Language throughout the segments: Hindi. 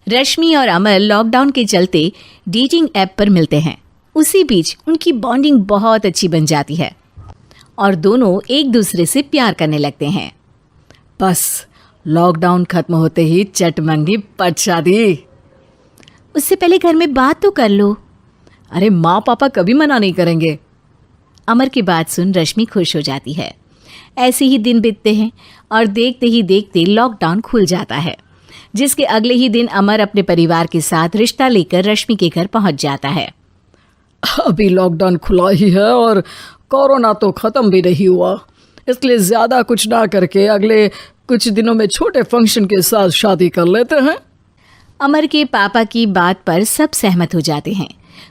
रश्मि और अमर लॉकडाउन के चलते डेटिंग ऐप पर मिलते हैं। उसी बीच उनकी बॉन्डिंग बहुत अच्छी बन जाती है और दोनों एक दूसरे से प्यार करने लगते हैं। बस लॉकडाउन खत्म होते ही चट मंगी पट शादी। उससे पहले घर में बात तो कर लो। अरे माँ पापा कभी मना नहीं करेंगे। अमर की बात सुन रश्मि खुश हो जाती है। ऐसे ही दिन बीतते हैं और देखते ही देखते लॉकडाउन खुल जाता है, जिसके अगले ही दिन अमर अपने परिवार के साथ रिश्ता लेकर रश्मि के घर पहुंच जाता है। अभी लॉकडाउन खुला ही है और कोरोना तो ख़त्म भी नहीं हुआ, इसलिए ज़्यादा कुछ ना करके अगले कुछ दिनों में छोटे फंक्शन के साथ शादी कर लेते हैं। अमर के पापा की बात पर सब सहमत हो जाते हैं।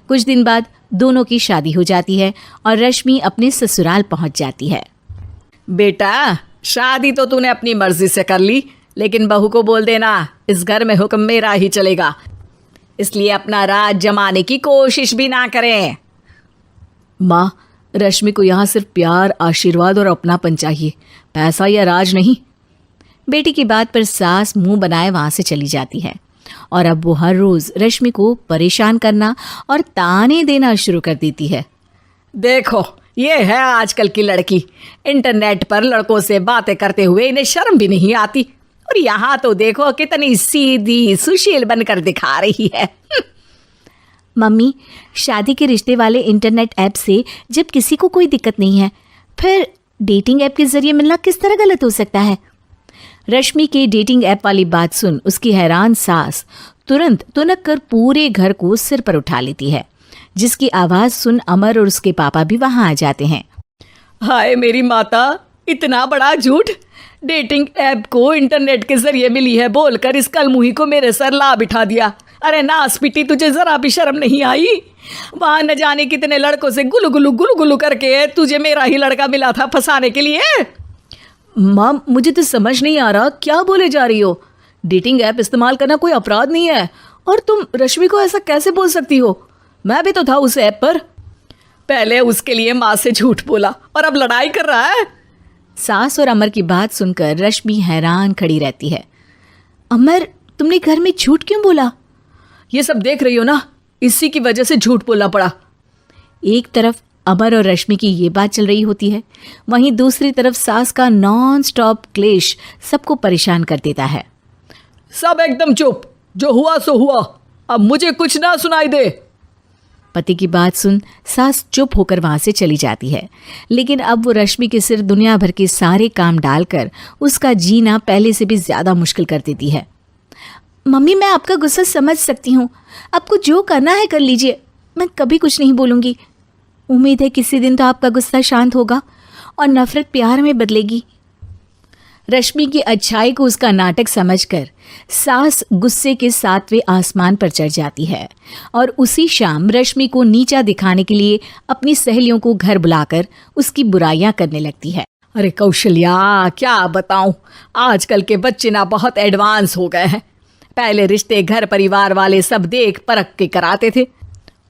कुछ दिन बाद दोनों की शादी हो जाती है और रश्मि अपने ससुराल पहुंच जाती है। बेटा, शादी तो तूने अपनी मर्जी से कर ली, लेकिन बहू को बोल देना इस घर में हुक्म मेरा ही चलेगा, इसलिए अपना राज जमाने की कोशिश भी ना करें। माँ, रश्मि को यहाँ सिर्फ प्यार, आशीर्वाद और अपनापन चाहिए, पैसा या राज नहीं। बेटी की बात पर सास मुंह बनाए वहां से चली जाती है और अब वो हर रोज रश्मि को परेशान करना और ताने देना शुरू कर देती है। देखो, ये है आजकल की लड़की, इंटरनेट पर लड़कों से बातें करते हुए इन्हें शर्म भी नहीं आती, और यहाँ तो देखो कितनी सीधी सुशील बनकर दिखा रही है। मम्मी, शादी के रिश्ते वाले इंटरनेट ऐप से जब किसी को कोई दिक्कत नहीं है, फिर डेटिंग ऐप के जरिए मिलना किस तरह गलत हो सकता है? रश्मि के डेटिंग ऐप वाली बात सुन उसकी हैरान सास तुरंत तुनक कर पूरे घर को सिर पर उठा लेती है, जिसकी आवाज सुन अमर और उसके पापा भी वहां आ जाते हैं। हाय मेरी माता, इतना बड़ा झूठ! डेटिंग ऐप को इंटरनेट के जरिए मिली है बोलकर इस कलमुही को मेरे सर ला बिठा दिया। अरे नास पिटी, तुझे जरा भी शर्म नहीं आई? वहां न जाने कितने लड़कों से गुलू गुलू करके तुझे मेरा ही लड़का मिला था फंसाने के लिए। माँ, मुझे तो समझ नहीं आ रहा क्या बोले जा रही हो। डेटिंग ऐप इस्तेमाल करना कोई अपराध नहीं है, और तुम रश्मि को ऐसा कैसे बोल सकती हो? मैं भी तो था उस ऐप पर। पहले उसके लिए माँ से झूठ बोला और अब लड़ाई कर रहा है। सास और अमर की बात सुनकर रश्मि हैरान खड़ी रहती है। अमर, तुमने घर में झूठ क्यों बोला? ये सब देख रही हो ना, इसी की वजह से झूठ बोलना पड़ा। एक तरफ अमर और रश्मि की ये बात चल रही होती है, वहीं दूसरी तरफ सास का नॉन स्टॉप क्लेश सबको परेशान कर देता है। सब एकदम चुप, जो हुआ सो हुआ, अब मुझे कुछ ना सुनाई दे। पति की बात सुन सास चुप होकर वहां से चली जाती है, लेकिन अब वो रश्मि के सिर दुनिया भर के सारे काम डालकर उसका जीना पहले से भी ज्यादा मुश्किल कर देती है। मम्मी, मैं आपका गुस्सा समझ सकती हूँ, आपको जो करना है कर लीजिए, मैं कभी कुछ नहीं बोलूँगी। उम्मीद है किसी दिन तो आपका गुस्सा शांत होगा और नफरत प्यार में बदलेगी। रश्मि की अच्छाई को उसका नाटक समझकर सास गुस्से के 7वें आसमान पर चढ़ जाती है और उसी शाम रश्मि को नीचा दिखाने के लिए अपनी सहेलियों को घर बुलाकर उसकी बुराइयां करने लगती है। अरे कौशल्या, क्या बताऊं, आजकल के बच्चे ना बहुत एडवांस हो गए हैं। पहले रिश्ते घर परिवार वाले सब देख परख के कराते थे,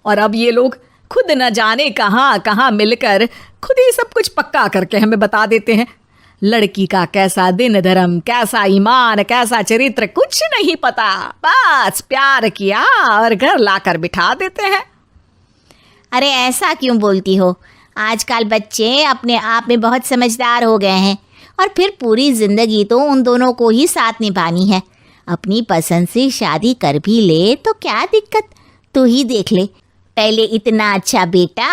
और अब ये लोग खुद न जाने कहाँ कहाँ मिलकर खुद ही सब कुछ पक्का करके हमें बता देते हैं। लड़की का कैसा दिन धर्म, कैसा ईमान, कैसा चरित्र कुछ नहीं पता, बस प्यार किया और घर लाकर बिठा देते हैं। अरे ऐसा क्यों बोलती हो? आजकल बच्चे अपने आप में बहुत समझदार हो गए हैं, और फिर पूरी जिंदगी तो उन दोनों को ही साथ निभानी है। अपनी पसंद से शादी कर भी ले तो क्या दिक्कत? तू ही देख ले, पहले इतना अच्छा बेटा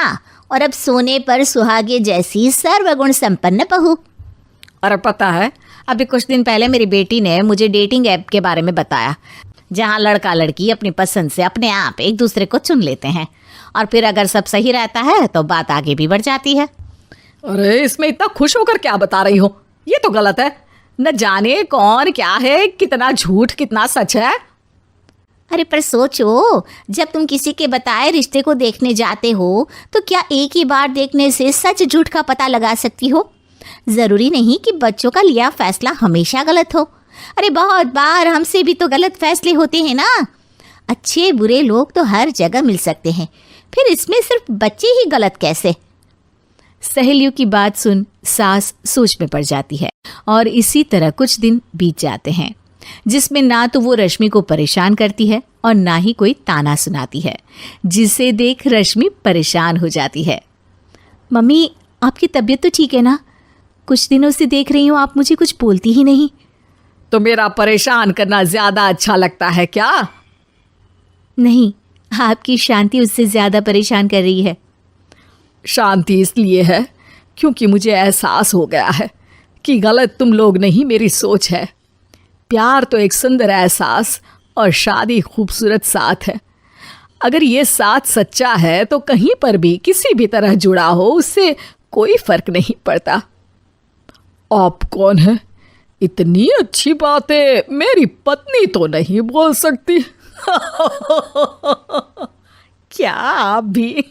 और अब सोने पर सुहागे जैसी सर्वगुण संपन्न बहू। और पता है, अभी कुछ दिन पहले मेरी बेटी ने मुझे डेटिंग ऐप के बारे में बताया, जहाँ लड़का लड़की अपनी पसंद से अपने आप एक दूसरे को चुन लेते हैं, और फिर अगर सब सही रहता है तो बात आगे भी बढ़ जाती है। अरे इसमें इतना खुश होकर क्या बता रही हो? ये तो गलत है। न जाने कौन क्या है, कितना झूठ कितना सच है। अरे पर सोचो, जब तुम किसी के बताए रिश्ते को देखने जाते हो तो क्या एक ही बार देखने से सच झूठ का पता लगा सकती हो? ज़रूरी नहीं कि बच्चों का लिया फैसला हमेशा गलत हो। अरे बहुत बार हमसे भी तो गलत फैसले होते हैं ना। अच्छे बुरे लोग तो हर जगह मिल सकते हैं, फिर इसमें सिर्फ बच्चे ही गलत कैसे? सहेलियों की बात सुन सास सोच में पड़ जाती है और इसी तरह कुछ दिन बीत जाते हैं। जिसमें ना तो वो रश्मि को परेशान करती है और ना ही कोई ताना सुनाती है, जिसे देख रश्मि परेशान हो जाती है। मम्मी, आपकी तबीयत तो ठीक है ना? कुछ दिनों से देख रही हूँ आप मुझे कुछ बोलती ही नहीं। तो मेरा परेशान करना ज्यादा अच्छा लगता है क्या? नहीं, आपकी शांति उससे ज्यादा परेशान कर रही है। शांति इसलिए है क्योंकि मुझे एहसास हो गया है कि गलत तुम लोग नहीं, मेरी सोच है। प्यार तो एक सुंदर एहसास और शादी खूबसूरत साथ है। अगर ये साथ सच्चा है तो कहीं पर भी किसी भी तरह जुड़ा हो, उससे कोई फर्क नहीं पड़ता। आप कौन है? इतनी अच्छी बातें मेरी पत्नी तो नहीं बोल सकती। क्या आप भी?